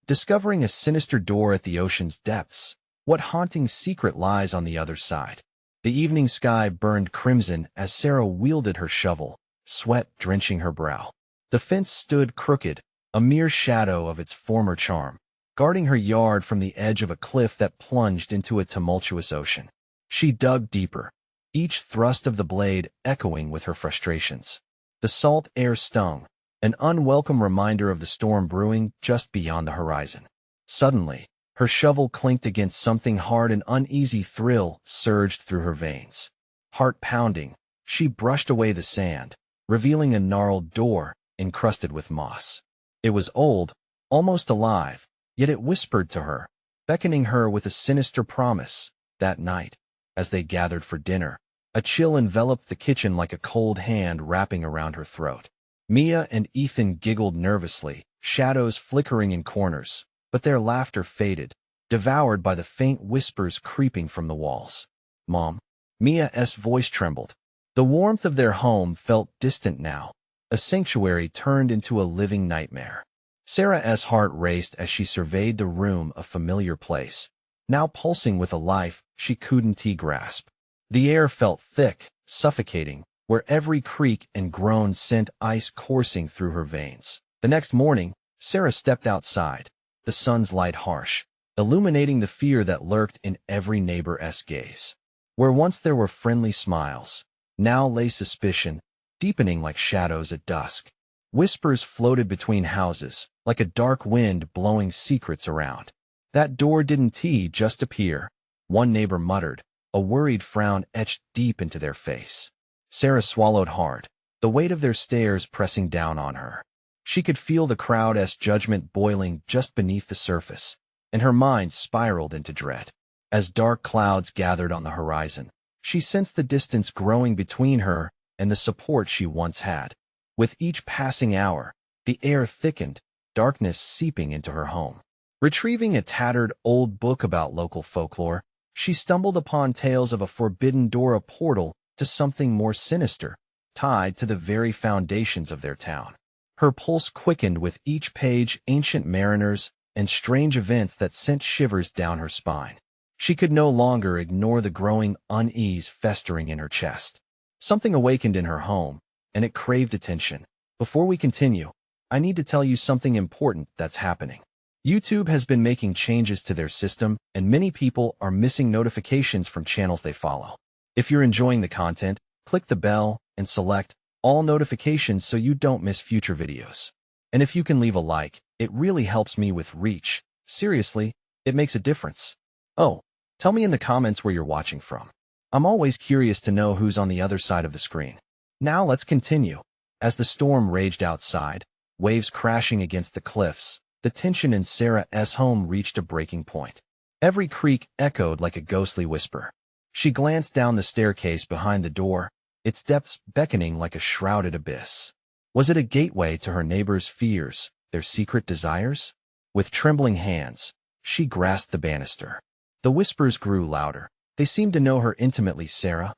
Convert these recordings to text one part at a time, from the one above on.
discovering a sinister door at the ocean's depths. What haunting secret lies on the other side? The evening sky burned crimson as Sarah wielded her shovel, sweat drenching her brow. The fence stood crooked, a mere shadow of its former charm, guarding her yard from the edge of a cliff that plunged into a tumultuous ocean. She dug deeper, each thrust of the blade echoing with her frustrations. The salt air stung, an unwelcome reminder of the storm brewing just beyond the horizon. Suddenly, her shovel clinked against something hard. An uneasy thrill surged through her veins. Heart pounding, she brushed away the sand, revealing a gnarled door encrusted with moss. It was old, almost alive, yet it whispered to her, beckoning her with a sinister promise. That night, as they gathered for dinner, a chill enveloped the kitchen like a cold hand wrapping around her throat. Mia and Ethan giggled nervously, shadows flickering in corners, but their laughter faded, devoured by the faint whispers creeping from the walls. "Mom." Mia's voice trembled. The warmth of their home felt distant now. A sanctuary turned into a living nightmare. Sarah's heart raced as she surveyed the room, a familiar place, now pulsing with a life she couldn't grasp. The air felt thick, suffocating, where every creak and groan sent ice coursing through her veins. The next morning, Sarah stepped outside, the sun's light harsh, illuminating the fear that lurked in every neighbor's gaze. Where once there were friendly smiles, now lay suspicion, deepening like shadows at dusk. Whispers floated between houses, like a dark wind blowing secrets around. "That door didn't just appear," one neighbor muttered, a worried frown etched deep into their face. Sarah swallowed hard, the weight of their stares pressing down on her. She could feel the crowd's judgment boiling just beneath the surface, and her mind spiraled into dread. As dark clouds gathered on the horizon, she sensed the distance growing between her and the support she once had. With each passing hour, the air thickened, darkness seeping into her home. Retrieving a tattered old book about local folklore, she stumbled upon tales of a forbidden door, a portal to something more sinister, tied to the very foundations of their town. Her pulse quickened with each page, ancient mariners and strange events that sent shivers down her spine. She could no longer ignore the growing unease festering in her chest. Something awakened in her home, and it craved attention. Before we continue, I need to tell you something important that's happening. YouTube has been making changes to their system, and many people are missing notifications from channels they follow. If you're enjoying the content, click the bell and select all notifications so you don't miss future videos. And if you can leave a like, it really helps me with reach. Seriously, it makes a difference. Oh, tell me in the comments where you're watching from. I'm always curious to know who's on the other side of the screen. Now let's continue. As the storm raged outside, waves crashing against the cliffs, the tension in Sarah's home reached a breaking point. Every creak echoed like a ghostly whisper. She glanced down the staircase behind the door, its depths beckoning like a shrouded abyss. Was it a gateway to her neighbors' fears, their secret desires? With trembling hands, she grasped the banister. The whispers grew louder. They seemed to know her intimately. "Sarah,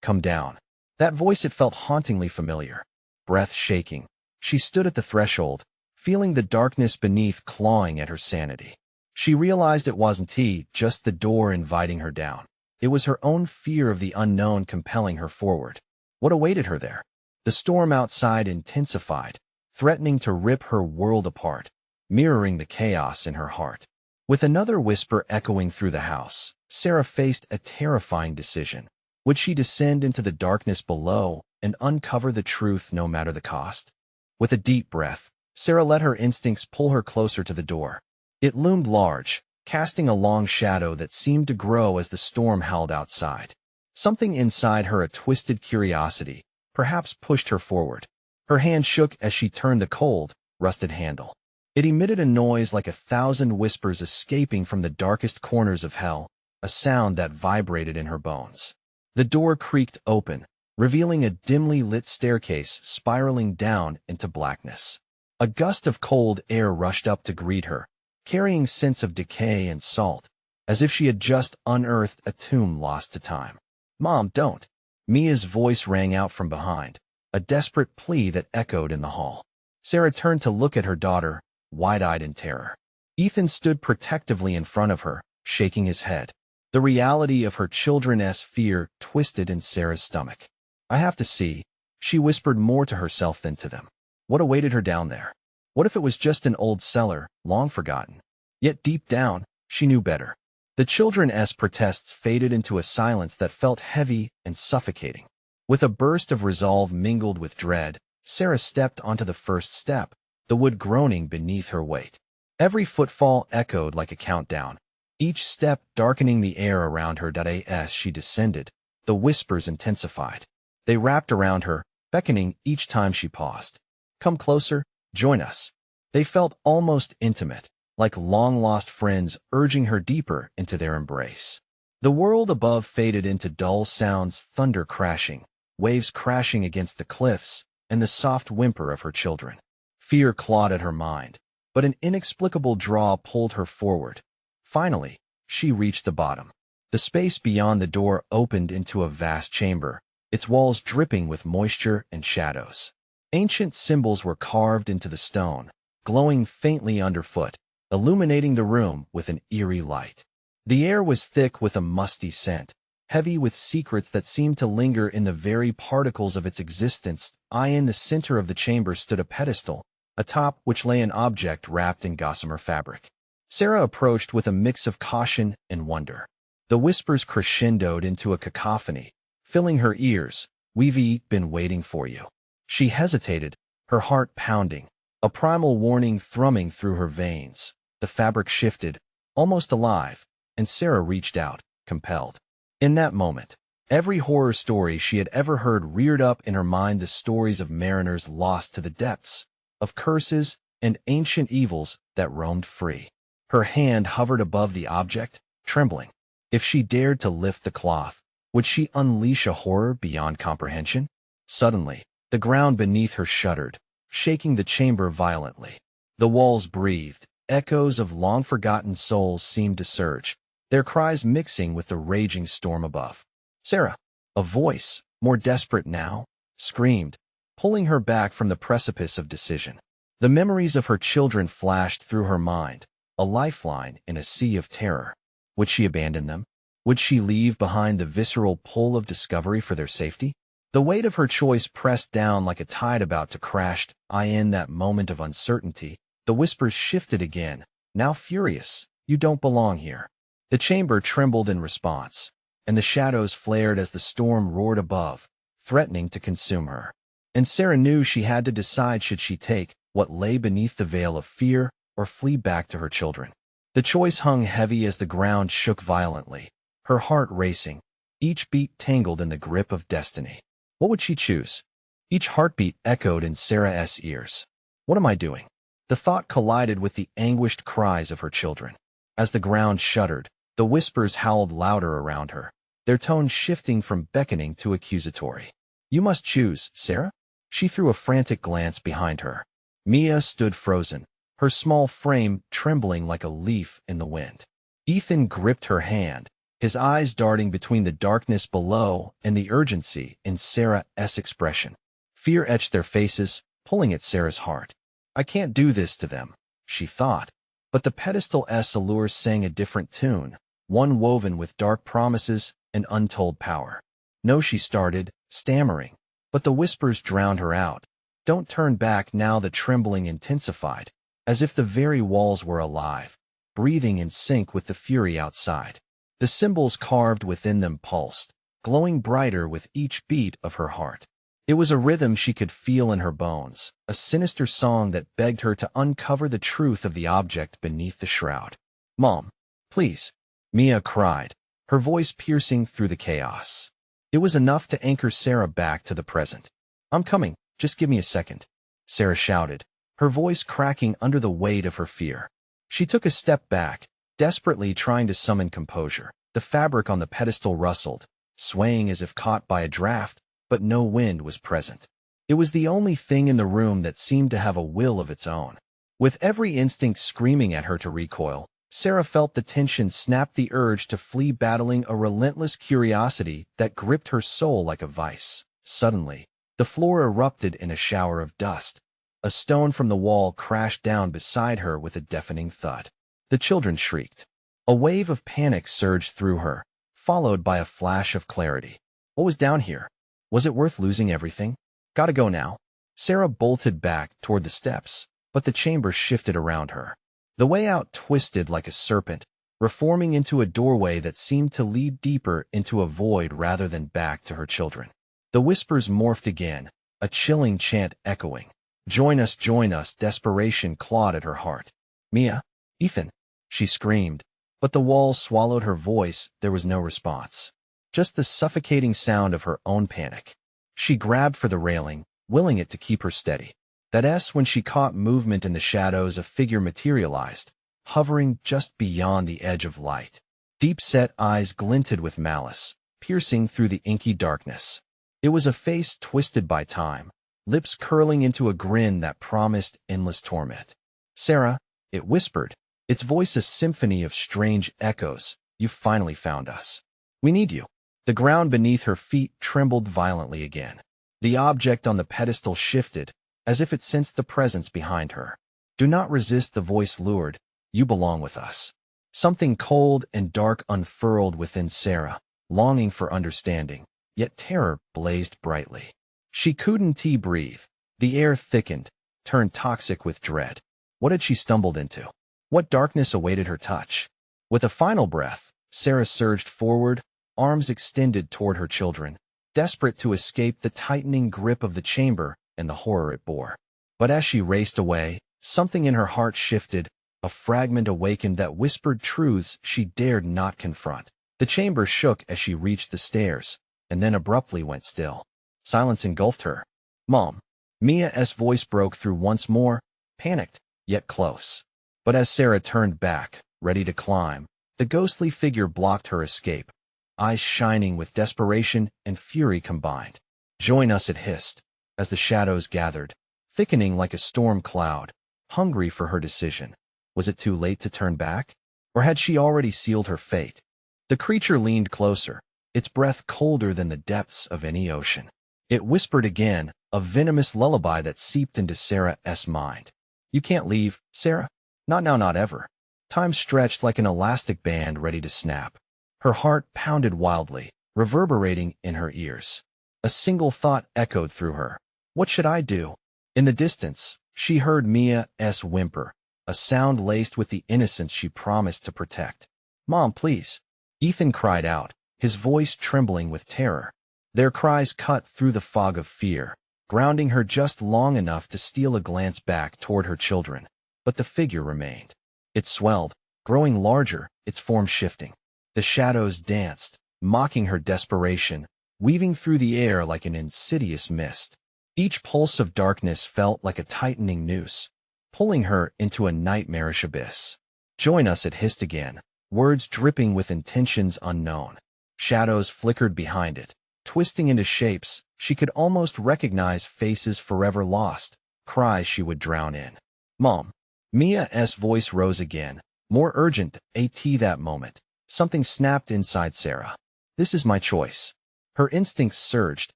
come down." That voice, it felt hauntingly familiar. Breath shaking, she stood at the threshold, feeling the darkness beneath clawing at her sanity. She realized it wasn't just the door inviting her down. It was her own fear of the unknown compelling her forward. What awaited her there? The storm outside intensified, threatening to rip her world apart, mirroring the chaos in her heart. With another whisper echoing through the house, Sarah faced a terrifying decision. Would she descend into the darkness below and uncover the truth no matter the cost? With a deep breath, Sarah let her instincts pull her closer to the door. It loomed large, casting a long shadow that seemed to grow as the storm howled outside. Something inside her, a twisted curiosity, perhaps pushed her forward. Her hand shook as she turned the cold, rusted handle. It emitted a noise like 1,000 whispers escaping from the darkest corners of hell, a sound that vibrated in her bones. The door creaked open, revealing a dimly lit staircase spiraling down into blackness. A gust of cold air rushed up to greet her, carrying scents of decay and salt, as if she had just unearthed a tomb lost to time. "Mom, don't!" Mia's voice rang out from behind, a desperate plea that echoed in the hall. Sarah turned to look at her daughter, wide-eyed in terror. Ethan stood protectively in front of her, shaking his head. The reality of her children's fear twisted in Sarah's stomach. I have to see, she whispered more to herself than to them. What awaited her down there? What if it was just an old cellar, long forgotten? Yet deep down, she knew better. The children's protests faded into a silence that felt heavy and suffocating. With a burst of resolve mingled with dread, Sarah stepped onto the first step, the wood groaning beneath her weight. Every footfall echoed like a countdown, each step darkening the air around her. As she descended, the whispers intensified. They wrapped around her, beckoning each time she paused. Come closer, join us. They felt almost intimate, like long-lost friends urging her deeper into their embrace. The world above faded into dull sounds, thunder crashing, waves crashing against the cliffs, and the soft whimper of her children. Fear clawed at her mind, but an inexplicable draw pulled her forward. Finally, she reached the bottom. The space beyond the door opened into a vast chamber, its walls dripping with moisture and shadows. Ancient symbols were carved into the stone, glowing faintly underfoot, illuminating the room with an eerie light. The air was thick with a musty scent, heavy with secrets that seemed to linger in the very particles of its existence. In the center of the chamber stood a pedestal, atop which lay an object wrapped in gossamer fabric. Sarah approached with a mix of caution and wonder. The whispers crescendoed into a cacophony, filling her ears. We've been waiting for you. She hesitated, her heart pounding, a primal warning thrumming through her veins. The fabric shifted, almost alive, and Sarah reached out, compelled. In that moment, every horror story she had ever heard reared up in her mind, the stories of mariners lost to the depths, of curses and ancient evils that roamed free. Her hand hovered above the object, trembling. If she dared to lift the cloth, would she unleash a horror beyond comprehension? Suddenly, the ground beneath her shuddered, shaking the chamber violently. The walls breathed, echoes of long-forgotten souls seemed to surge, their cries mixing with the raging storm above. Sarah, a voice, more desperate now, screamed, pulling her back from the precipice of decision. The memories of her children flashed through her mind, a lifeline in a sea of terror. Would she abandon them? Would she leave behind the visceral pull of discovery for their safety? The weight of her choice pressed down like a tide about to crash. In that moment of uncertainty, the whispers shifted again, now furious. You don't belong here. The chamber trembled in response, and the shadows flared as the storm roared above, threatening to consume her. And Sarah knew she had to decide, should she take what lay beneath the veil of fear or flee back to her children. The choice hung heavy as the ground shook violently, her heart racing, each beat tangled in the grip of destiny. What would she choose? Each heartbeat echoed in Sarah's ears. What am I doing? The thought collided with the anguished cries of her children. As the ground shuddered, the whispers howled louder around her, their tones shifting from beckoning to accusatory. You must choose, Sarah. She threw a frantic glance behind her. Mia stood frozen, her small frame trembling like a leaf in the wind. Ethan gripped her hand, his eyes darting between the darkness below and the urgency in Sarah's expression. Fear etched their faces, pulling at Sarah's heart. I can't do this to them, she thought. But the pedestal's allure sang a different tune, one woven with dark promises and untold power. No, she started, stammering, but the whispers drowned her out. Don't turn back now. The trembling intensified, as if the very walls were alive, breathing in sync with the fury outside. The symbols carved within them pulsed, glowing brighter with each beat of her heart. It was a rhythm she could feel in her bones, a sinister song that begged her to uncover the truth of the object beneath the shroud. Mom, please, Mia cried, her voice piercing through the chaos. It was enough to anchor Sarah back to the present. I'm coming, just give me a second, Sarah shouted, her voice cracking under the weight of her fear. She took a step back, desperately trying to summon composure. The fabric on the pedestal rustled, swaying as if caught by a draft, but no wind was present. It was the only thing in the room that seemed to have a will of its own. With every instinct screaming at her to recoil, Sarah felt the tension snap, the urge to flee battling a relentless curiosity that gripped her soul like a vice. Suddenly, the floor erupted in a shower of dust. A stone from the wall crashed down beside her with a deafening thud. The children shrieked. A wave of panic surged through her, followed by a flash of clarity. What was down here? Was it worth losing everything? Gotta go now. Sarah bolted back toward the steps, but the chamber shifted around her. The way out twisted like a serpent, reforming into a doorway that seemed to lead deeper into a void rather than back to her children. The whispers morphed again, a chilling chant echoing. Join us, join us. Desperation clawed at her heart. Mia, Ethan, she screamed, but the walls swallowed her voice. There was no response. Just the suffocating sound of her own panic. She grabbed for the railing, willing it to keep her steady. That S when she caught movement in the shadows, a figure materialized, hovering just beyond the edge of light. Deep-set eyes glinted with malice, piercing through the inky darkness. It was a face twisted by time, lips curling into a grin that promised endless torment. Sarah, it whispered, its voice a symphony of strange echoes. You finally found us. We need you. The ground beneath her feet trembled violently again. The object on the pedestal shifted, as if it sensed the presence behind her. Do not resist, the voice lured. You belong with us. Something cold and dark unfurled within Sarah, longing for understanding, yet terror blazed brightly. She couldn't breathe. The air thickened, turned toxic with dread. What had she stumbled into? What darkness awaited her touch? With a final breath, Sarah surged forward, arms extended toward her children, desperate to escape the tightening grip of the chamber and the horror it bore. But as she raced away, something in her heart shifted, a fragment awakened that whispered truths she dared not confront. The chamber shook as she reached the stairs, and then abruptly went still. Silence engulfed her. Mom. Mia's voice broke through once more, panicked, yet close. But as Sarah turned back, ready to climb, the ghostly figure blocked her escape, eyes shining with desperation and fury combined. Join us, it hissed, as the shadows gathered, thickening like a storm cloud, hungry for her decision. Was it too late to turn back? Or had she already sealed her fate? The creature leaned closer, its breath colder than the depths of any ocean. It whispered again, a venomous lullaby that seeped into Sarah's mind. You can't leave, Sarah. Not now, not ever. Time stretched like an elastic band ready to snap. Her heart pounded wildly, reverberating in her ears. A single thought echoed through her. What should I do? In the distance, she heard Mia's whimper, a sound laced with the innocence she promised to protect. Mom, please. Ethan cried out, his voice trembling with terror. Their cries cut through the fog of fear, grounding her just long enough to steal a glance back toward her children. But the figure remained. It swelled, growing larger, its form shifting. The shadows danced, mocking her desperation, weaving through the air like an insidious mist. Each pulse of darkness felt like a tightening noose, pulling her into a nightmarish abyss. Join us, it hissed again, words dripping with intentions unknown. Shadows flickered behind it, twisting into shapes she could almost recognize, faces forever lost, cries she would drown in. Mom. Mia's voice rose again, more urgent, that moment. Something snapped inside Sarah. This is my choice. Her instincts surged,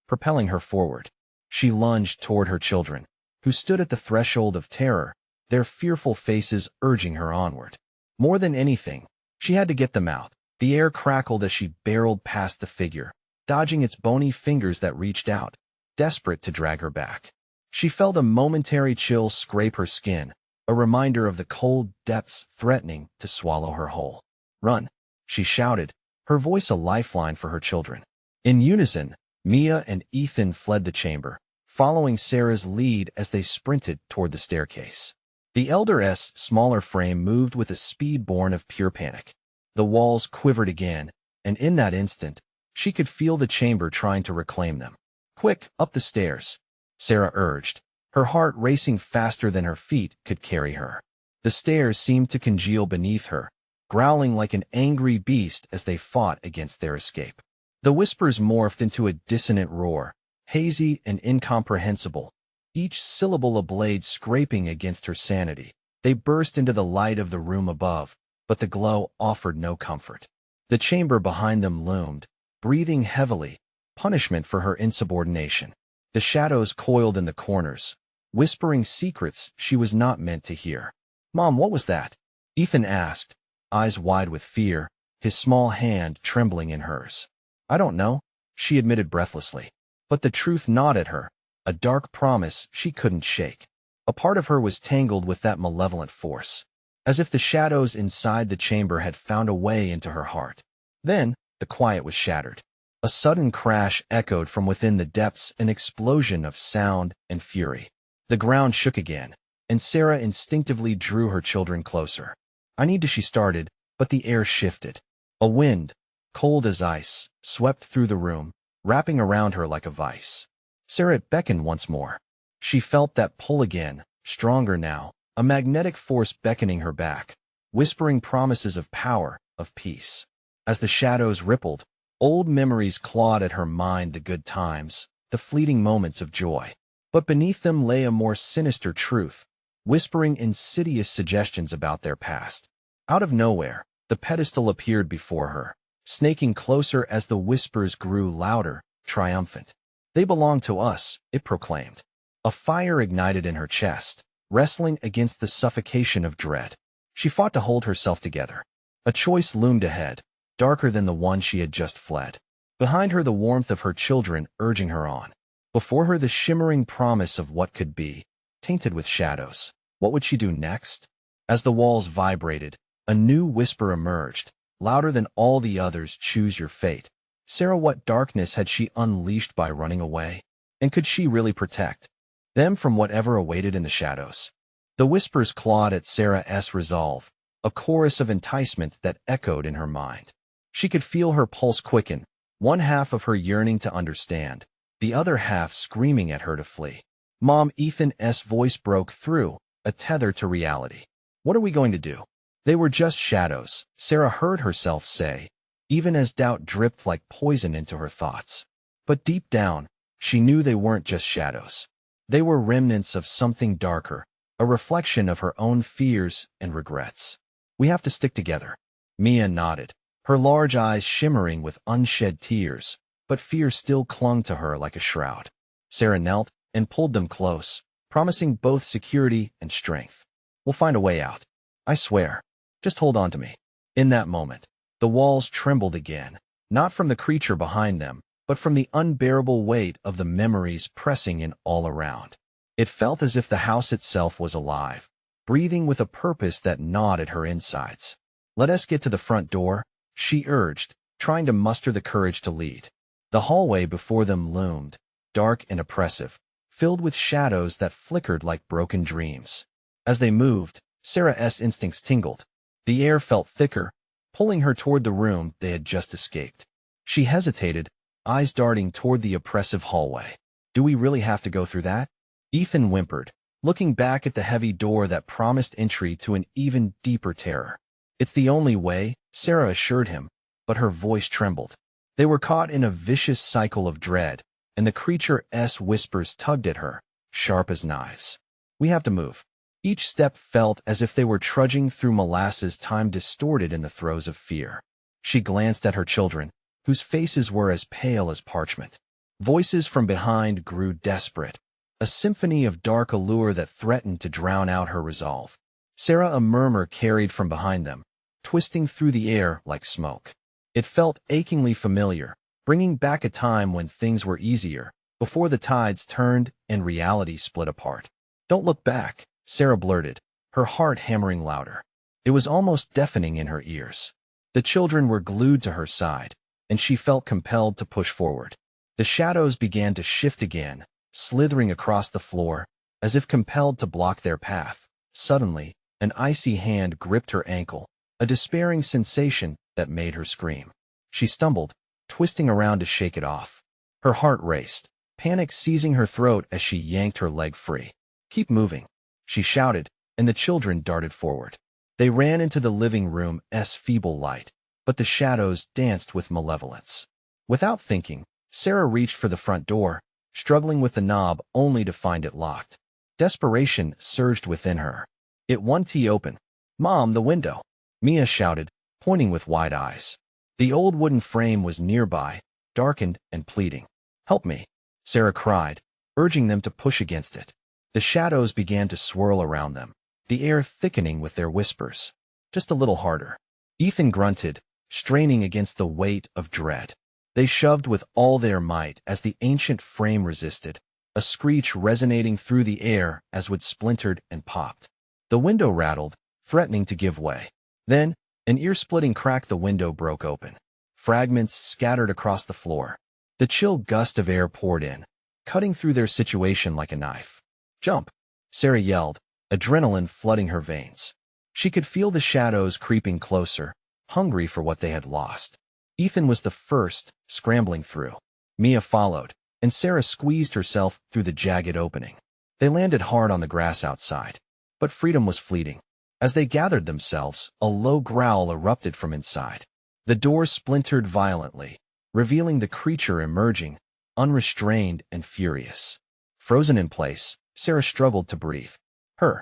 propelling her forward. She lunged toward her children, who stood at the threshold of terror, their fearful faces urging her onward. More than anything, she had to get them out. The air crackled as she barreled past the figure, dodging its bony fingers that reached out, desperate to drag her back. She felt a momentary chill scrape her skin, a reminder of the cold depths threatening to swallow her whole. Run, she shouted, her voice a lifeline for her children. In unison, Mia and Ethan fled the chamber, following Sarah's lead as they sprinted toward the staircase. The elder's smaller frame moved with a speed born of pure panic. The walls quivered again, and in that instant, she could feel the chamber trying to reclaim them. Quick, up the stairs, Sarah urged, her heart racing faster than her feet could carry her. The stairs seemed to congeal beneath her, growling like an angry beast as they fought against their escape. The whispers morphed into a dissonant roar, hazy and incomprehensible, each syllable a blade scraping against her sanity. They burst into the light of the room above, but the glow offered no comfort. The chamber behind them loomed, breathing heavily, punishment for her insubordination. The shadows coiled in the corners, whispering secrets she was not meant to hear. Mom, what was that? Ethan asked, eyes wide with fear, his small hand trembling in hers. I don't know, she admitted breathlessly. But the truth gnawed at her, a dark promise she couldn't shake. A part of her was tangled with that malevolent force, as if the shadows inside the chamber had found a way into her heart. Then, the quiet was shattered. A sudden crash echoed from within the depths, an explosion of sound and fury. The ground shook again, and Sarah instinctively drew her children closer. I need to, she started, but the air shifted. A wind, cold as ice, swept through the room, wrapping around her like a vice. Sarah beckoned once more. She felt that pull again, stronger now, a magnetic force beckoning her back, whispering promises of power, of peace. As the shadows rippled, old memories clawed at her mind, the good times, the fleeting moments of joy. But beneath them lay a more sinister truth, whispering insidious suggestions about their past. Out of nowhere, the pedestal appeared before her, snaking closer as the whispers grew louder, triumphant. They belong to us, it proclaimed. A fire ignited in her chest, wrestling against the suffocation of dread. She fought to hold herself together. A choice loomed ahead, darker than the one she had just fled. Behind her the warmth of her children urging her on. Before her the shimmering promise of what could be, tainted with shadows. What would she do next? As the walls vibrated, a new whisper emerged, louder than all the others. Choose your fate. Sarah, what darkness had she unleashed by running away? And could she really protect them from whatever awaited in the shadows? The whispers clawed at Sarah's resolve, a chorus of enticement that echoed in her mind. She could feel her pulse quicken, one half of her yearning to understand, the other half screaming at her to flee. Mom, Ethan's voice broke through, a tether to reality. What are we going to do? They were just shadows, Sarah heard herself say, even as doubt dripped like poison into her thoughts. But deep down, she knew they weren't just shadows. They were remnants of something darker, a reflection of her own fears and regrets. We have to stick together. Mia nodded, her large eyes shimmering with unshed tears, but fear still clung to her like a shroud. Sarah knelt and pulled them close, promising both security and strength. We'll find a way out. I swear. Just hold on to me. In that moment, the walls trembled again, not from the creature behind them, but from the unbearable weight of the memories pressing in all around. It felt as if the house itself was alive, breathing with a purpose that gnawed at her insides. Let us get to the front door, she urged, trying to muster the courage to lead. The hallway before them loomed, dark and oppressive, filled with shadows that flickered like broken dreams. As they moved, Sarah's instincts tingled. The air felt thicker, pulling her toward the room they had just escaped. She hesitated, eyes darting toward the oppressive hallway. Do we really have to go through that? Ethan whimpered, looking back at the heavy door that promised entry to an even deeper terror. It's the only way, Sarah assured him, but her voice trembled. They were caught in a vicious cycle of dread, and the creature's whispers tugged at her, sharp as knives. We have to move. Each step felt as if they were trudging through molasses, time distorted in the throes of fear. She glanced at her children, whose faces were as pale as parchment. Voices from behind grew desperate, a symphony of dark allure that threatened to drown out her resolve. Sarah, a murmur carried from behind them, twisting through the air like smoke. It felt achingly familiar, bringing back a time when things were easier, before the tides turned and reality split apart. Don't look back, Sarah blurted, her heart hammering louder. It was almost deafening in her ears. The children were glued to her side, and she felt compelled to push forward. The shadows began to shift again, slithering across the floor, as if compelled to block their path. Suddenly, an icy hand gripped her ankle, a despairing sensation that made her scream. She stumbled, twisting around to shake it off. Her heart raced, panic seizing her throat as she yanked her leg free. Keep moving, she shouted, and the children darted forward. They ran into the living room's feeble light, but the shadows danced with malevolence. Without thinking, Sarah reached for the front door, struggling with the knob only to find it locked. Desperation surged within her. It won't open. Mom, the window! Mia shouted, pointing with wide eyes. The old wooden frame was nearby, darkened and pleading. Help me, Sarah cried, urging them to push against it. The shadows began to swirl around them, the air thickening with their whispers. just a little harder. Ethan grunted, straining against the weight of dread. They shoved with all their might as the ancient frame resisted, a screech resonating through the air as wood splintered and popped. The window rattled, threatening to give way. Then, an ear-splitting crack, the window broke open. Fragments scattered across the floor. The chill gust of air poured in, cutting through their situation like a knife. "Jump!" Sarah yelled, adrenaline flooding her veins. She could feel the shadows creeping closer, hungry for what they had lost. Ethan was the first, scrambling through. Mia followed, and Sarah squeezed herself through the jagged opening. They landed hard on the grass outside, but freedom was fleeting. As they gathered themselves, a low growl erupted from inside. The door splintered violently, revealing the creature emerging, unrestrained and furious. Frozen in place, Sarah struggled to breathe. Her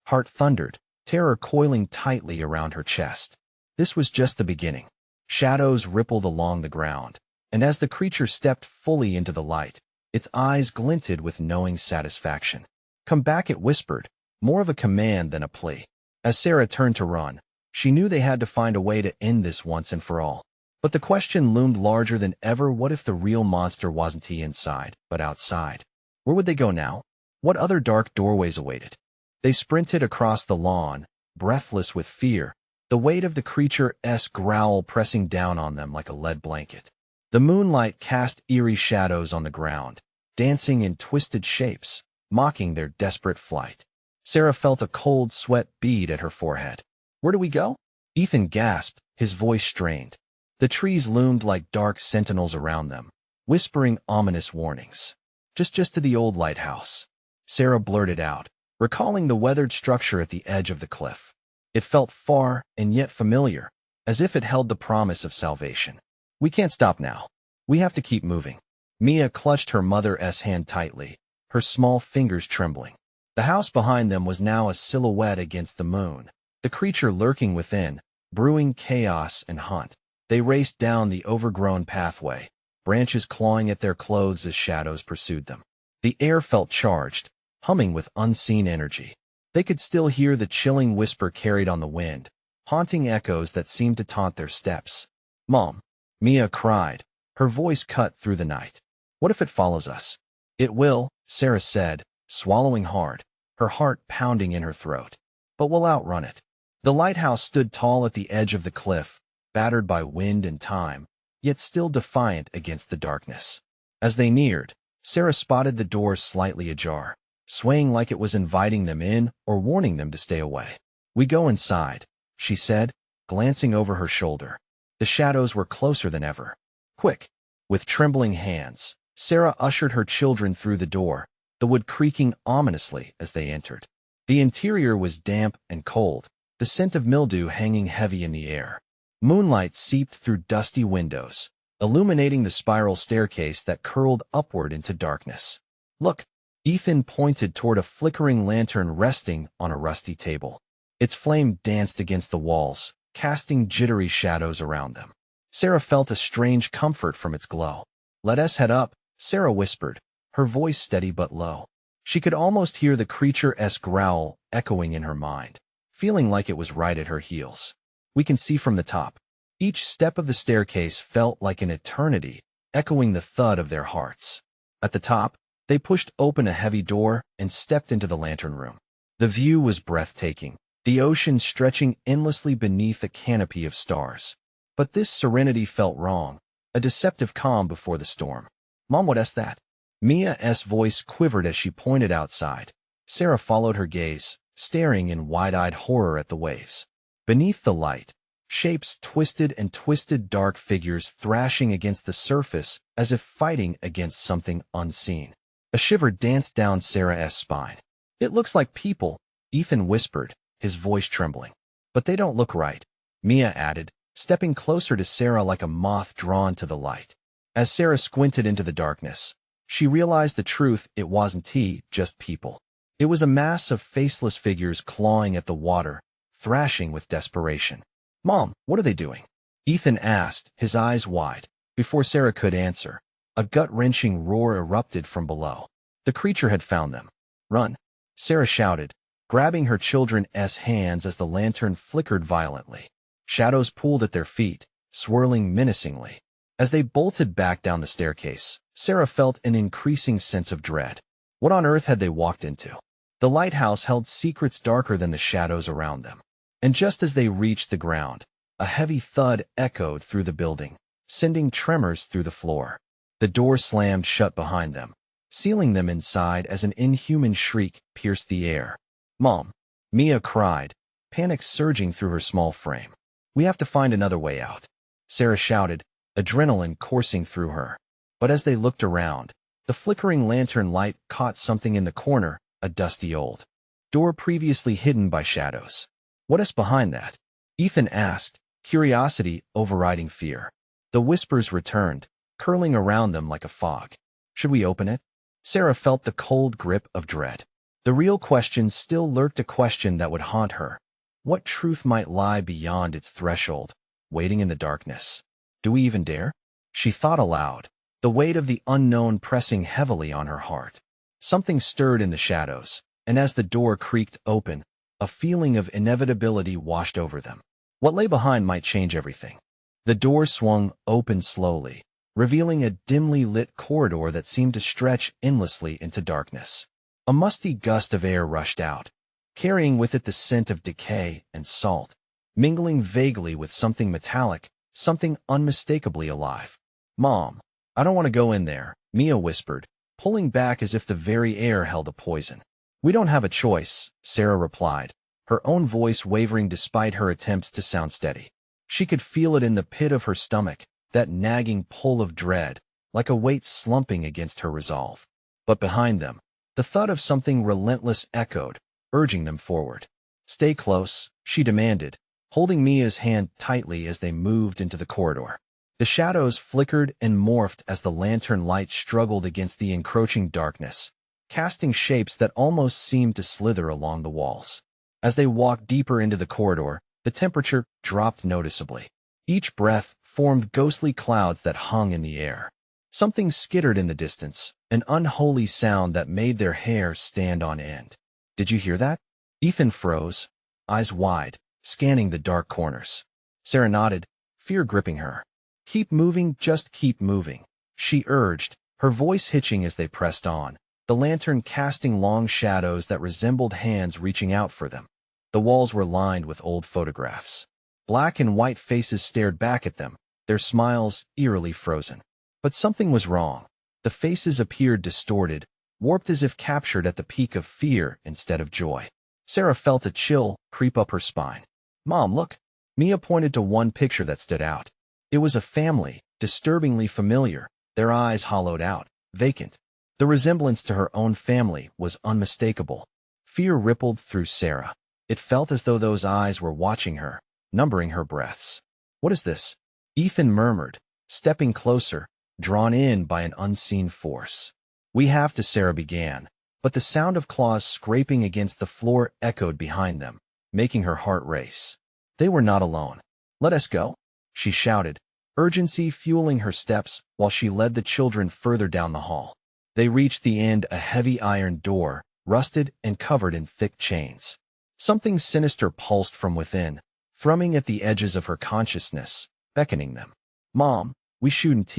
heart thundered, terror coiling tightly around her chest. This was just the beginning. Shadows rippled along the ground, and as the creature stepped fully into the light, its eyes glinted with knowing satisfaction. "Come back," it whispered, more of a command than a plea. As Sarah turned to run, she knew they had to find a way to end this once and for all. But the question loomed larger than ever: what if the real monster wasn't inside, but outside? Where would they go now? What other dark doorways awaited? They sprinted across the lawn, breathless with fear, the weight of the creature's growl pressing down on them like a lead blanket. The moonlight cast eerie shadows on the ground, dancing in twisted shapes, mocking their desperate flight. Sarah felt a cold sweat bead at her forehead. "Where do we go?" Ethan gasped, his voice strained. The trees loomed like dark sentinels around them, whispering ominous warnings. Just to the old lighthouse," Sarah blurted out, recalling the weathered structure at the edge of the cliff. It felt far and yet familiar, as if it held the promise of salvation. "We can't stop now. We have to keep moving." Mia clutched her mother's hand tightly, her small fingers trembling. The house behind them was now a silhouette against the moon, the creature lurking within, brewing chaos and hunt. They raced down the overgrown pathway, branches clawing at their clothes as shadows pursued them. The air felt charged, humming with unseen energy. They could still hear the chilling whisper carried on the wind, haunting echoes that seemed to taunt their steps. "Mom," Mia cried, her voice cut through the night. "What if it follows us?" "It will," Sarah said, swallowing hard, her heart pounding in her throat. "But we'll outrun it." The lighthouse stood tall at the edge of the cliff, battered by wind and time, yet still defiant against the darkness. As they neared, Sarah spotted the door slightly ajar, swaying like it was inviting them in or warning them to stay away. "We go inside," she said, glancing over her shoulder. The shadows were closer than ever. "Quick!" With trembling hands, Sarah ushered her children through the door, the wood creaking ominously as they entered. The interior was damp and cold, the scent of mildew hanging heavy in the air. Moonlight seeped through dusty windows, illuminating the spiral staircase that curled upward into darkness. "Look!" Ethan pointed toward a flickering lantern resting on a rusty table. Its flame danced against the walls, casting jittery shadows around them. Sarah felt a strange comfort from its glow. "Let us head up," Sarah whispered, her voice steady but low. She could almost hear the creature's growl echoing in her mind, feeling like it was right at her heels. "We can see from the top." Each step of the staircase felt like an eternity, echoing the thud of their hearts. At the top, they pushed open a heavy door and stepped into the lantern room. The view was breathtaking, the ocean stretching endlessly beneath a canopy of stars. But this serenity felt wrong, a deceptive calm before the storm. "Mom, what's that?" Mia's voice quivered as she pointed outside. Sarah followed her gaze, staring in wide-eyed horror at the waves. Beneath the light, shapes twisted and twisted, dark figures thrashing against the surface as if fighting against something unseen. A shiver danced down Sarah's spine. "It looks like people," Ethan whispered, his voice trembling. "But they don't look right," Mia added, stepping closer to Sarah like a moth drawn to the light. As Sarah squinted into the darkness, she realized the truth: it wasn't just people. It was a mass of faceless figures clawing at the water, thrashing with desperation. "Mom, what are they doing?" Ethan asked, his eyes wide. Before Sarah could answer, a gut-wrenching roar erupted from below. The creature had found them. "Run!" Sarah shouted, grabbing her children's hands as the lantern flickered violently. Shadows pulled at their feet, swirling menacingly. As they bolted back down the staircase, Sarah felt an increasing sense of dread. What on earth had they walked into? The lighthouse held secrets darker than the shadows around them. And just as they reached the ground, a heavy thud echoed through the building, sending tremors through the floor. The door slammed shut behind them, sealing them inside as an inhuman shriek pierced the air. "Mom!" Mia cried, panic surging through her small frame. "We have to find another way out," Sarah shouted, adrenaline coursing through her. But as they looked around, the flickering lantern light caught something in the corner, a dusty old door previously hidden by shadows. "What is behind that?" Ethan asked, curiosity overriding fear. The whispers returned, curling around them like a fog. "Should we open it?" Sarah felt the cold grip of dread. The real question still lurked, a question that would haunt her. What truth might lie beyond its threshold, waiting in the darkness? "Do we even dare?" She thought aloud, the weight of the unknown pressing heavily on her heart. Something stirred in the shadows, and as the door creaked open, a feeling of inevitability washed over them. What lay behind might change everything. The door swung open slowly, revealing a dimly lit corridor that seemed to stretch endlessly into darkness. A musty gust of air rushed out, carrying with it the scent of decay and salt, mingling vaguely with something metallic, something unmistakably alive. "Mom, I don't want to go in there," Mia whispered, pulling back as if the very air held a poison. "We don't have a choice," Sarah replied, her own voice wavering despite her attempts to sound steady. She could feel it in the pit of her stomach, that nagging pull of dread, like a weight slumping against her resolve. But behind them, the thud of something relentless echoed, urging them forward. "Stay close," she demanded, holding Mia's hand tightly as they moved into the corridor. The shadows flickered and morphed as the lantern light struggled against the encroaching darkness, casting shapes that almost seemed to slither along the walls. As they walked deeper into the corridor, the temperature dropped noticeably. Each breath formed ghostly clouds that hung in the air. Something skittered in the distance, an unholy sound that made their hair stand on end. "Did you hear that?" Ethan froze, eyes wide, scanning the dark corners. Sarah nodded, fear gripping her. "Keep moving, just keep moving," she urged, her voice hitching as they pressed on, the lantern casting long shadows that resembled hands reaching out for them. The walls were lined with old photographs. Black and white faces stared back at them, their smiles eerily frozen. But something was wrong. The faces appeared distorted, warped as if captured at the peak of fear instead of joy. Sarah felt a chill creep up her spine. "Mom, look." Mia pointed to one picture that stood out. It was a family, disturbingly familiar, their eyes hollowed out, vacant. The resemblance to her own family was unmistakable. Fear rippled through Sarah. It felt as though those eyes were watching her, numbering her breaths. "What is this?" Ethan murmured, stepping closer, drawn in by an unseen force. "We have to," Sarah began, but the sound of claws scraping against the floor echoed behind them, making her heart race. They were not alone. "Let us go," she shouted, urgency fueling her steps while she led the children further down the hall. They reached the end, a heavy iron door, rusted and covered in thick chains. Something sinister pulsed from within, thrumming at the edges of her consciousness, beckoning them. "Mom, we shouldn't,"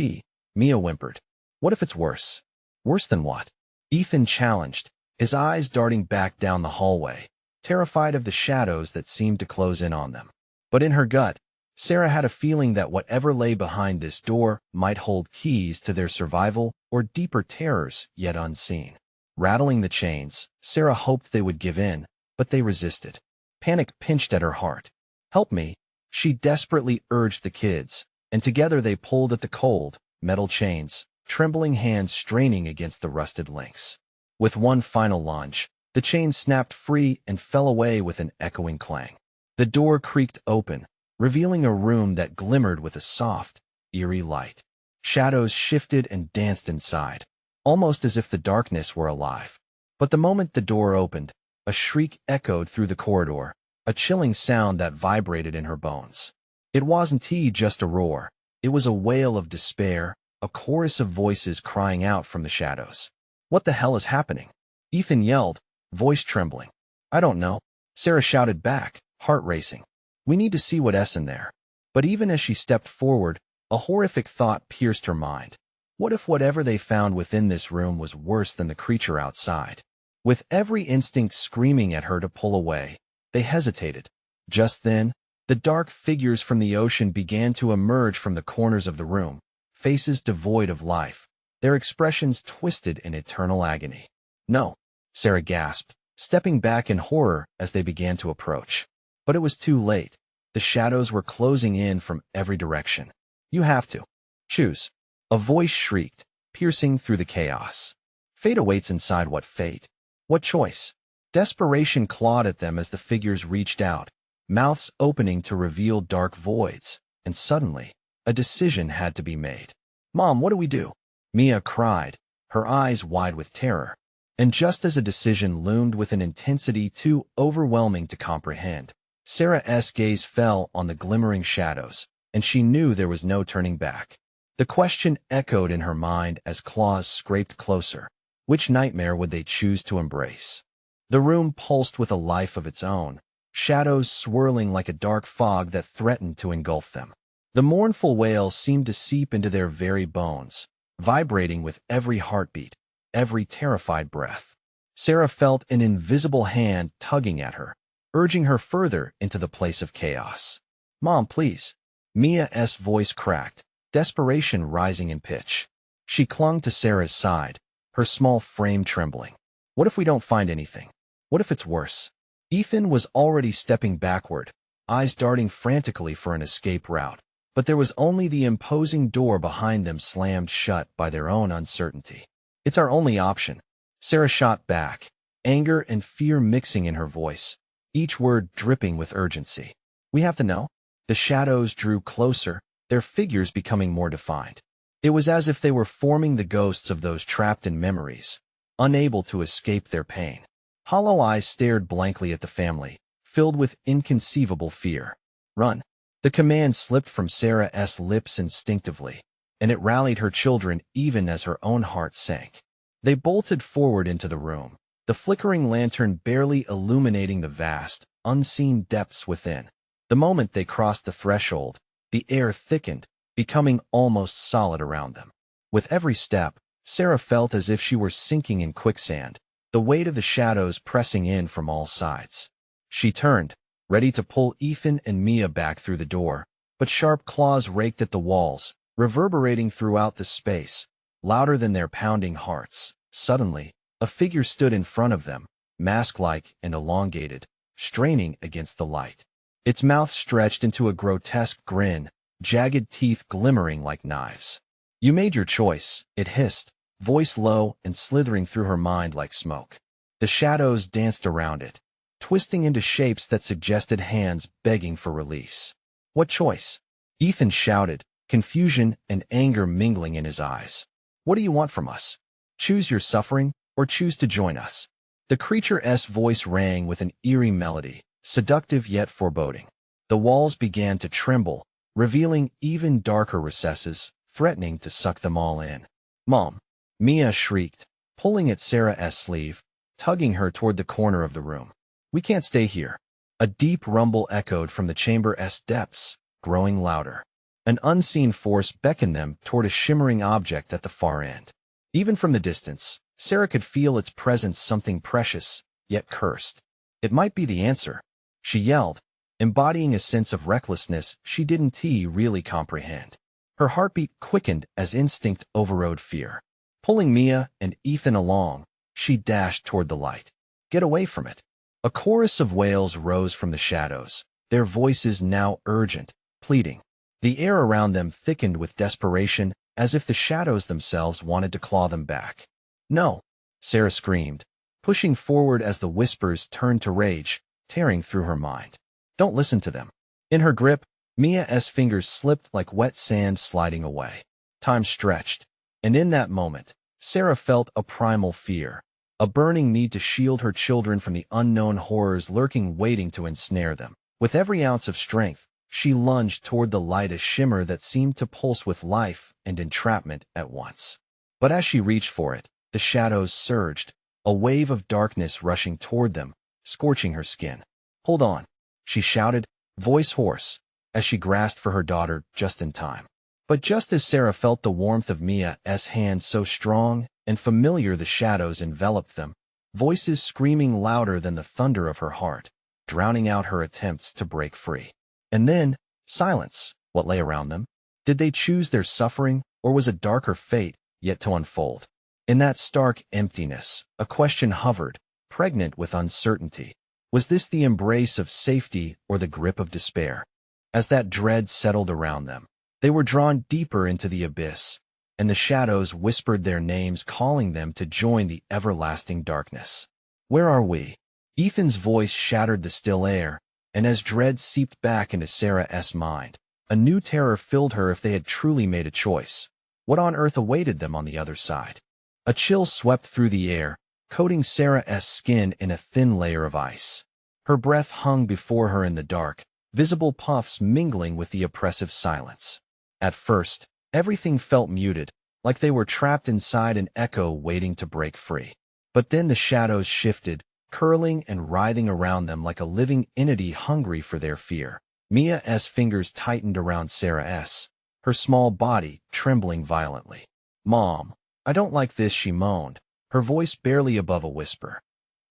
Mia whimpered. "What if it's worse?" "Worse than what?" Ethan challenged, his eyes darting back down the hallway, terrified of the shadows that seemed to close in on them. But in her gut, Sarah had a feeling that whatever lay behind this door might hold keys to their survival or deeper terrors yet unseen. Rattling the chains, Sarah hoped they would give in, but they resisted. Panic pinched at her heart. "Help me," she desperately urged the kids, and together they pulled at the cold, metal chains, trembling hands straining against the rusted links. With one final lunge, the chain snapped free and fell away with an echoing clang. The door creaked open, revealing a room that glimmered with a soft, eerie light. Shadows shifted and danced inside, almost as if the darkness were alive. But the moment the door opened, a shriek echoed through the corridor, a chilling sound that vibrated in her bones. It wasn't just a roar. It was a wail of despair, a chorus of voices crying out from the shadows. "What the hell is happening?" Ethan yelled, voice trembling. I don't know, Sarah shouted back, heart racing. We need to see what's in there. But even as she stepped forward, a horrific thought pierced her mind. What if whatever they found within this room was worse than the creature outside? With every instinct screaming at her to pull away, they hesitated. Just then, the dark figures from the ocean began to emerge from the corners of the room, faces devoid of life, their expressions twisted in eternal agony. No, Sarah gasped, stepping back in horror as they began to approach. But it was too late. The shadows were closing in from every direction. You have to choose. A voice shrieked, piercing through the chaos. Fate awaits inside what fate? What choice? Desperation clawed at them as the figures reached out, mouths opening to reveal dark voids, and suddenly, a decision had to be made. Mom, what do we do? Mia cried, her eyes wide with terror. And just as a decision loomed with an intensity too overwhelming to comprehend, Sarah's gaze fell on the glimmering shadows, and she knew there was no turning back. The question echoed in her mind as claws scraped closer. Which nightmare would they choose to embrace? The room pulsed with a life of its own, shadows swirling like a dark fog that threatened to engulf them. The mournful wails seemed to seep into their very bones, vibrating with every heartbeat, every terrified breath. Sarah felt an invisible hand tugging at her, urging her further into the place of chaos. Mom, please. Mia's voice cracked, desperation rising in pitch. She clung to Sarah's side, her small frame trembling. What if we don't find anything? What if it's worse? Ethan was already stepping backward, eyes darting frantically for an escape route, but there was only the imposing door behind them slammed shut by their own uncertainty. It's our only option. Sarah shot back, anger and fear mixing in her voice, each word dripping with urgency. We have to know. The shadows drew closer, their figures becoming more defined. It was as if they were forming the ghosts of those trapped in memories, unable to escape their pain. Hollow eyes stared blankly at the family, filled with inconceivable fear. Run. The command slipped from Sarah's lips instinctively, and it rallied her children even as her own heart sank. They bolted forward into the room, the flickering lantern barely illuminating the vast, unseen depths within. The moment they crossed the threshold, the air thickened, becoming almost solid around them. With every step, Sarah felt as if she were sinking in quicksand, the weight of the shadows pressing in from all sides. She turned, ready to pull Ethan and Mia back through the door, but sharp claws raked at the walls, reverberating throughout the space, louder than their pounding hearts. Suddenly, a figure stood in front of them, mask-like and elongated, straining against the light. Its mouth stretched into a grotesque grin, jagged teeth glimmering like knives. You made your choice, it hissed, voice low and slithering through her mind like smoke. The shadows danced around it, twisting into shapes that suggested hands begging for release. What choice? Ethan shouted, confusion and anger mingling in his eyes. What do you want from us? Choose your suffering, or choose to join us. The creature's voice rang with an eerie melody, seductive yet foreboding. The walls began to tremble, revealing even darker recesses, threatening to suck them all in. Mom! Mia shrieked, pulling at Sarah's sleeve, tugging her toward the corner of the room. We can't stay here. A deep rumble echoed from the chamber's depths, growing louder. An unseen force beckoned them toward a shimmering object at the far end. Even from the distance, Sarah could feel its presence, something precious, yet cursed. It might be the answer, she yelled, embodying a sense of recklessness she didn't really comprehend. Her heartbeat quickened as instinct overrode fear. Pulling Mia and Ethan along, she dashed toward the light. Get away from it. A chorus of wails rose from the shadows, their voices now urgent, pleading. The air around them thickened with desperation, as if the shadows themselves wanted to claw them back. No, Sarah screamed, pushing forward as the whispers turned to rage, tearing through her mind. Don't listen to them. In her grip, Mia's fingers slipped like wet sand sliding away. Time stretched, and in that moment, Sarah felt a primal fear, a burning need to shield her children from the unknown horrors lurking waiting to ensnare them. With every ounce of strength, she lunged toward the light, a shimmer that seemed to pulse with life and entrapment at once. But as she reached for it, the shadows surged, a wave of darkness rushing toward them, scorching her skin. "Hold on," she shouted, voice hoarse, as she grasped for her daughter just in time. But just as Sarah felt the warmth of Mia's hand so strong and familiar, the shadows enveloped them, voices screaming louder than the thunder of her heart, drowning out her attempts to break free. And then, silence. What lay around them? Did they choose their suffering, or was a darker fate yet to unfold? In that stark emptiness, a question hovered, pregnant with uncertainty. Was this the embrace of safety or the grip of despair? As that dread settled around them, they were drawn deeper into the abyss, and the shadows whispered their names, calling them to join the everlasting darkness. "Where are we?" Ethan's voice shattered the still air, and as dread seeped back into Sarah's mind, a new terror filled her. If they had truly made a choice, what on earth awaited them on the other side? A chill swept through the air, coating Sarah's skin in a thin layer of ice. Her breath hung before her in the dark, visible puffs mingling with the oppressive silence. At first, everything felt muted, like they were trapped inside an echo waiting to break free. But then the shadows shifted, curling and writhing around them like a living entity hungry for their fear. Mia's fingers tightened around Sarah's, her small body trembling violently. "Mom, I don't like this," she moaned, her voice barely above a whisper.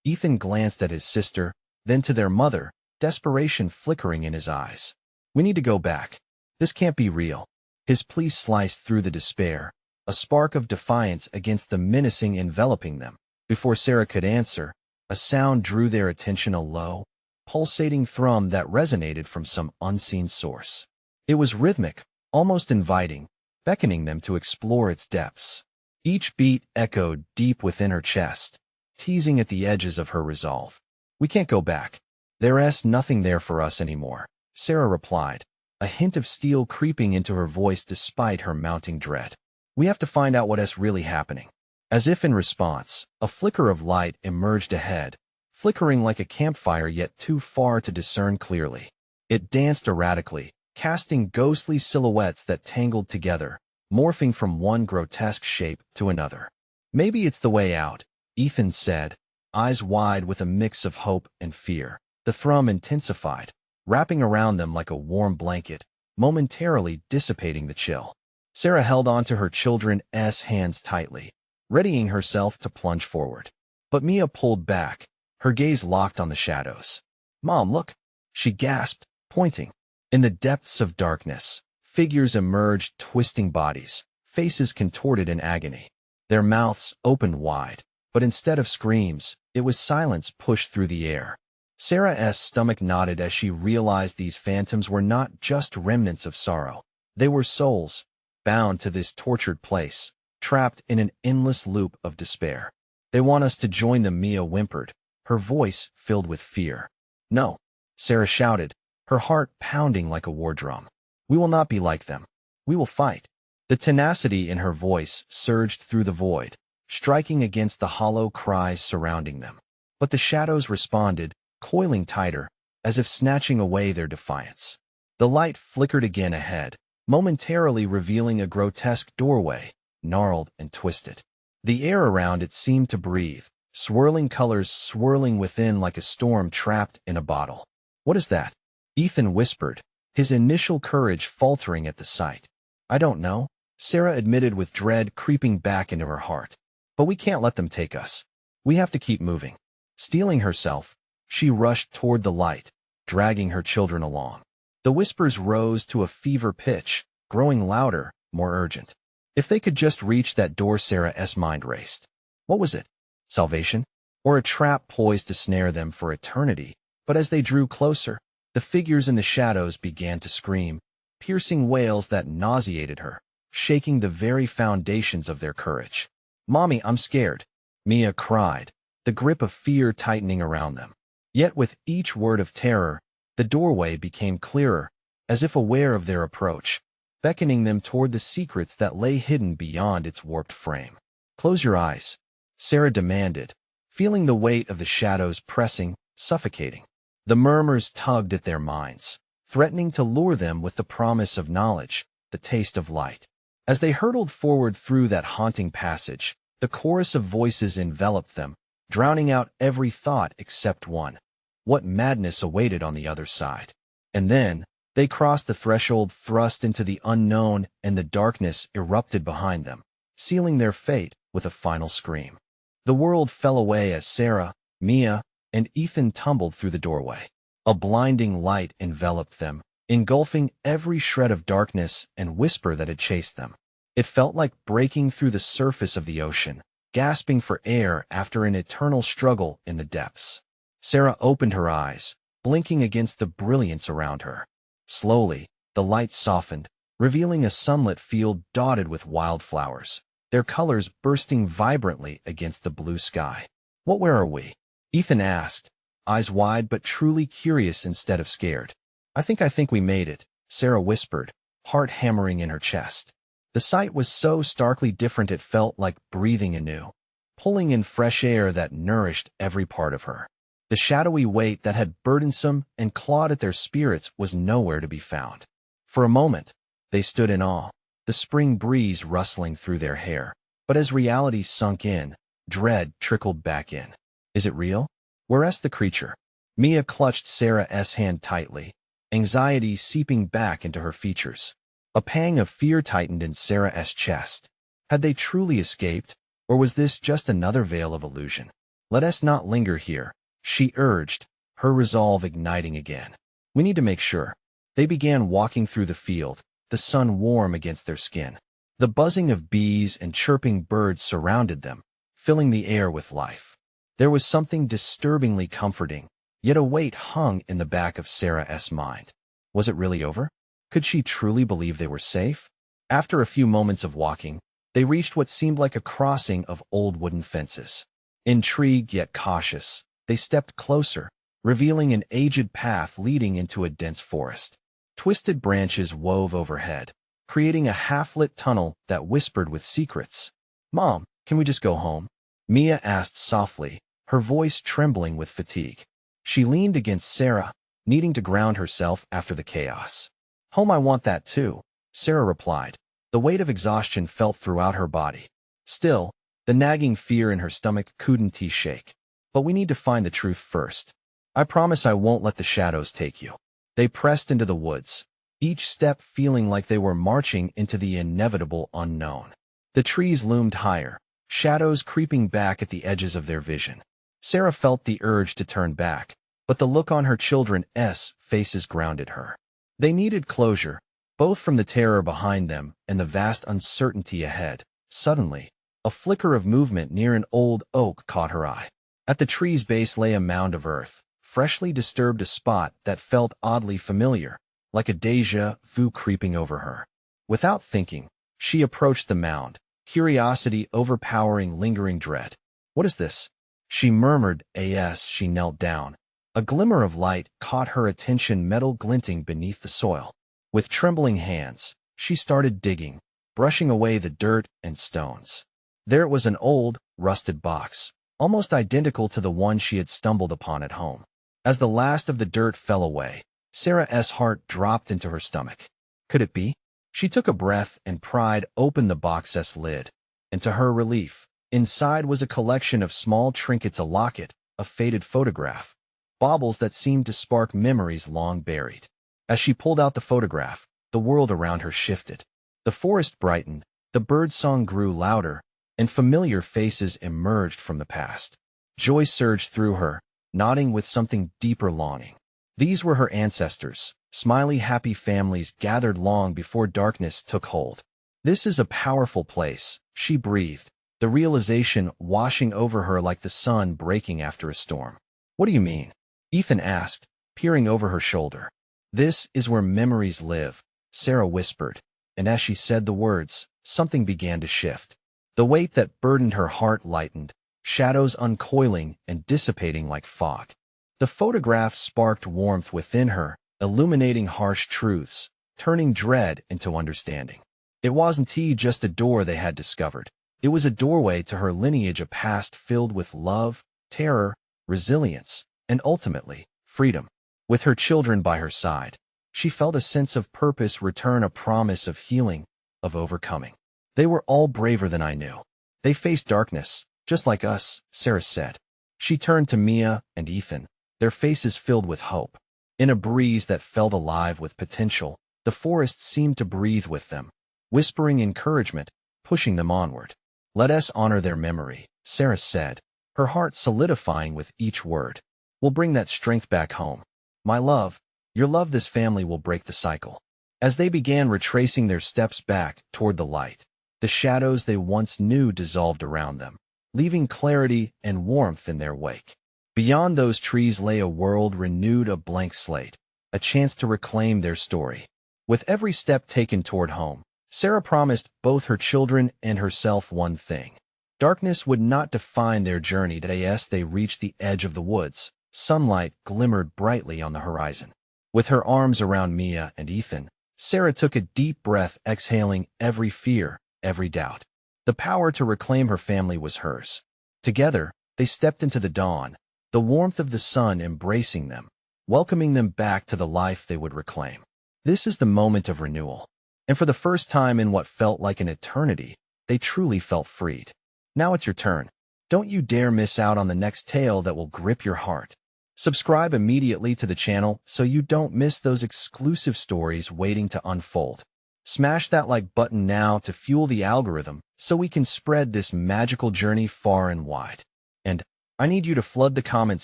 Ethan glanced at his sister, then to their mother, desperation flickering in his eyes. "We need to go back. This can't be real." His plea sliced through the despair, a spark of defiance against the menacing enveloping them. Before Sarah could answer, a sound drew their attention, a low, pulsating thrum that resonated from some unseen source. It was rhythmic, almost inviting, beckoning them to explore its depths. Each beat echoed deep within her chest, teasing at the edges of her resolve. "We can't go back. There's nothing there for us anymore," Sarah replied, a hint of steel creeping into her voice despite her mounting dread. "We have to find out what's really happening." As if in response, a flicker of light emerged ahead, flickering like a campfire yet too far to discern clearly. It danced erratically, casting ghostly silhouettes that tangled together, morphing from one grotesque shape to another. "Maybe it's the way out," Ethan said, eyes wide with a mix of hope and fear. The thrum intensified, wrapping around them like a warm blanket, momentarily dissipating the chill. Sarah held onto her children's hands tightly, readying herself to plunge forward. But Mia pulled back, her gaze locked on the shadows. "Mom, look!" she gasped, pointing. In the depths of darkness, figures emerged, twisting bodies, faces contorted in agony. Their mouths opened wide, but instead of screams, it was silence pushed through the air. Sarah's stomach knotted as she realized these phantoms were not just remnants of sorrow. They were souls, bound to this tortured place, trapped in an endless loop of despair. "They want us to join them," Mia whimpered, her voice filled with fear. "No," Sarah shouted, her heart pounding like a war drum. "We will not be like them. We will fight." The tenacity in her voice surged through the void, striking against the hollow cries surrounding them. But the shadows responded, coiling tighter, as if snatching away their defiance. The light flickered again ahead, momentarily revealing a grotesque doorway, gnarled and twisted. The air around it seemed to breathe, swirling colors swirling within like a storm trapped in a bottle. "What is that?" Ethan whispered, his initial courage faltering at the sight. "I don't know," Sarah admitted with dread creeping back into her heart. "But we can't let them take us. We have to keep moving." Steeling herself, she rushed toward the light, dragging her children along. The whispers rose to a fever pitch, growing louder, more urgent. If they could just reach that door, Sarah's mind raced. What was it? Salvation? Or a trap poised to snare them for eternity? But as they drew closer, the figures in the shadows began to scream, piercing wails that nauseated her, shaking the very foundations of their courage. "Mommy, I'm scared," Mia cried, the grip of fear tightening around them. Yet with each word of terror, the doorway became clearer, as if aware of their approach, beckoning them toward the secrets that lay hidden beyond its warped frame. "Close your eyes," Sarah demanded, feeling the weight of the shadows pressing, suffocating. The murmurs tugged at their minds, threatening to lure them with the promise of knowledge, the taste of light. As they hurtled forward through that haunting passage, the chorus of voices enveloped them, drowning out every thought except one. What madness awaited on the other side? And then, they crossed the threshold, thrust into the unknown, and the darkness erupted behind them, sealing their fate with a final scream. The world fell away as Sarah, Mia, and Ethan tumbled through the doorway. A blinding light enveloped them, engulfing every shred of darkness and whisper that had chased them. It felt like breaking through the surface of the ocean, gasping for air after an eternal struggle in the depths. Sarah opened her eyes, blinking against the brilliance around her. Slowly, the light softened, revealing a sunlit field dotted with wildflowers, their colors bursting vibrantly against the blue sky. Where are we?" Ethan asked, eyes wide but truly curious instead of scared. I think we made it," Sarah whispered, heart hammering in her chest. The sight was so starkly different it felt like breathing anew, pulling in fresh air that nourished every part of her. The shadowy weight that had burdensome and clawed at their spirits was nowhere to be found. For a moment, they stood in awe, the spring breeze rustling through their hair. But as reality sunk in, dread trickled back in. Is it real? Where's the creature? Mia clutched Sarah's hand tightly, anxiety seeping back into her features. A pang of fear tightened in Sarah's chest. Had they truly escaped, or was this just another veil of illusion? "Let us not linger here," she urged, her resolve igniting again. "We need to make sure." They began walking through the field, the sun warm against their skin. The buzzing of bees and chirping birds surrounded them, filling the air with life. There was something disturbingly comforting, yet a weight hung in the back of Sarah's mind. Was it really over? Could she truly believe they were safe? After a few moments of walking, they reached what seemed like a crossing of old wooden fences. Intrigued yet cautious, they stepped closer, revealing an aged path leading into a dense forest. Twisted branches wove overhead, creating a half-lit tunnel that whispered with secrets. "Mom, can we just go home?" Mia asked softly, her voice trembling with fatigue. She leaned against Sarah, needing to ground herself after the chaos. "Home, I want that too," Sarah replied. The weight of exhaustion felt throughout her body. Still, the nagging fear in her stomach couldn't shake. "But we need to find the truth first. I promise I won't let the shadows take you." They pressed into the woods, each step feeling like they were marching into the inevitable unknown. The trees loomed higher, shadows creeping back at the edges of their vision. Sarah felt the urge to turn back, but the look on her children's faces grounded her. They needed closure, both from the terror behind them and the vast uncertainty ahead. Suddenly, a flicker of movement near an old oak caught her eye. At the tree's base lay a mound of earth, freshly disturbed, a spot that felt oddly familiar, like a déjà vu creeping over her. Without thinking, she approached the mound, curiosity overpowering lingering dread. "What is this?" she murmured as she knelt down. A glimmer of light caught her attention, metal glinting beneath the soil. With trembling hands, she started digging, brushing away the dirt and stones. There it was, an old, rusted box, almost identical to the one she had stumbled upon at home. As the last of the dirt fell away, Sarah's heart dropped into her stomach. Could it be? She took a breath and pried open the box's lid, and to her relief, inside was a collection of small trinkets, a locket, a faded photograph, baubles that seemed to spark memories long buried. As she pulled out the photograph, the world around her shifted. The forest brightened, the birdsong grew louder, and familiar faces emerged from the past. Joy surged through her, nodding with something deeper longing. These were her ancestors, smiley, happy families gathered long before darkness took hold. "This is a powerful place," she breathed, the realization washing over her like the sun breaking after a storm. "What do you mean?" Ethan asked, peering over her shoulder. "This is where memories live," Sarah whispered, and as she said the words, something began to shift. The weight that burdened her heart lightened, shadows uncoiling and dissipating like fog. The photograph sparked warmth within her, illuminating harsh truths, turning dread into understanding. It wasn't just a door they had discovered. It was a doorway to her lineage, a past filled with love, terror, resilience, and ultimately, freedom. With her children by her side, she felt a sense of purpose return, a promise of healing, of overcoming. "They were all braver than I knew. They faced darkness, just like us," Sarah said. She turned to Mia and Ethan, their faces filled with hope. In a breeze that felt alive with potential, the forest seemed to breathe with them, whispering encouragement, pushing them onward. "Let us honor their memory," Sarah said, her heart solidifying with each word. "We'll bring that strength back home. My love, your love this family will break the cycle." As they began retracing their steps back toward the light, the shadows they once knew dissolved around them, leaving clarity and warmth in their wake. Beyond those trees lay a world renewed, a blank slate, a chance to reclaim their story. With every step taken toward home, Sarah promised both her children and herself one thing. Darkness would not define their journey. As they reached the edge of the woods, sunlight glimmered brightly on the horizon. With her arms around Mia and Ethan, Sarah took a deep breath, exhaling every fear, every doubt. The power to reclaim her family was hers. Together, they stepped into the dawn, the warmth of the sun embracing them, welcoming them back to the life they would reclaim. This is the moment of renewal. And for the first time in what felt like an eternity, they truly felt freed. Now it's your turn. Don't you dare miss out on the next tale that will grip your heart. Subscribe immediately to the channel so you don't miss those exclusive stories waiting to unfold. Smash that like button now to fuel the algorithm so we can spread this magical journey far and wide. And I need you to flood the comments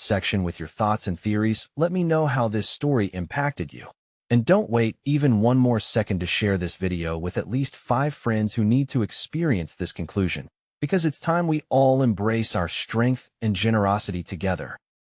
section with your thoughts and theories. Let me know how this story impacted you. And don't wait even one more second to share this video with at least 5 friends who need to experience this conclusion, because it's time we all embrace our strength and generosity together.